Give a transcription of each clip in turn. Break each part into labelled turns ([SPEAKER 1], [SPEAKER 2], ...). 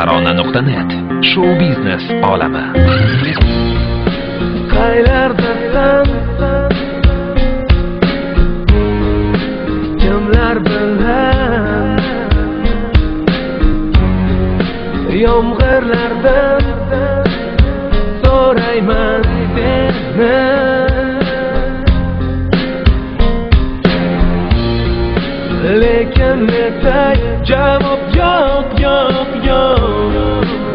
[SPEAKER 1] Tarona.net Show biznes olami.
[SPEAKER 2] Qaylardasan? Kimlar bilan? Yomg'irlardan so'rayman seni. Lekin netay javob yo'q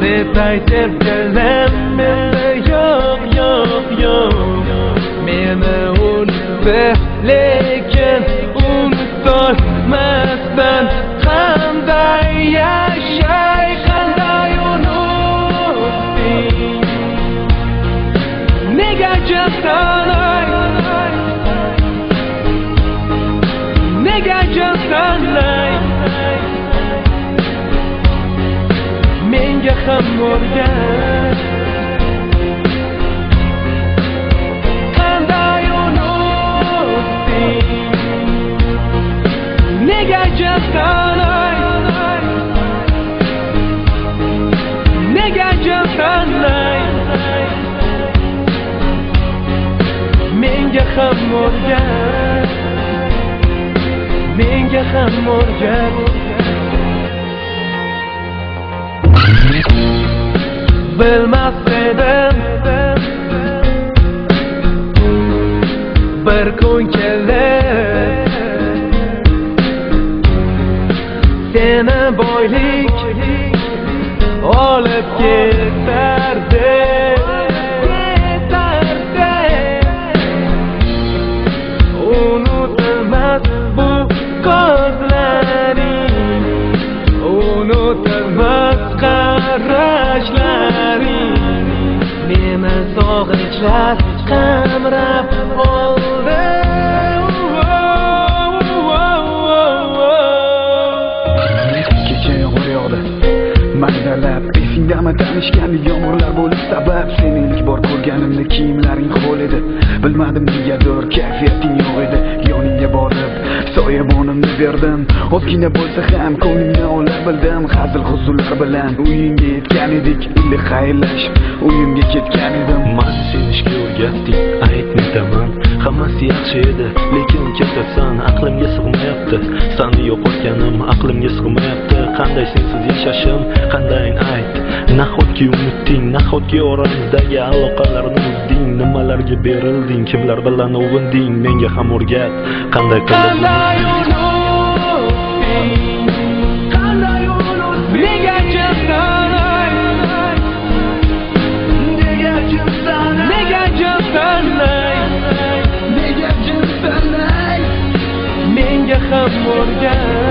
[SPEAKER 2] deb aytib kelam menda yo'q meni unutma lekin unutolmasdan qanday yashay qanday unutding nega jazolay nega jazolay menga ham o'rgat qanday unutding nega jazolay nega jazolay menga ham o'rgat menga ham o'rgat bilmas edim bir kun kelar seni boylik olib ketardi unutilmas bu ko'zlaring unutilmas qarashlaring meni sog'inchlar qamrab oldi
[SPEAKER 3] kecha yomg'ir yog'di maydalab esingdami tanishganda yomg'irlar bo'lib sabab seni ilk bor ko'rganimda kiyimlaring ho'l edi bilmadim negadir kayfiyating yo'q edi yoningga borib soyabonimni berdim ozgina bo'lsa ham ko'nglingni ola bildim hazil huzurlar bilan uyingga yetgan edik iliq xayrlashib uyimga ketgan edim
[SPEAKER 4] man seni ishga o'rgatding aytmayman hammasi yaxshi edi lekin ketasan aqlimga sig'mayapti seni yo'qotganim aqlimga sig'mayapti qanday sensiz yashashim qanday ayt nahotki unutding nahotki oramizdagi aloqalarni uzding nimalarga berilding kimlar bilan uvinding menga ham o'rgat qanday qilib
[SPEAKER 2] nega jazolay nega jazolay menga ham o'rgat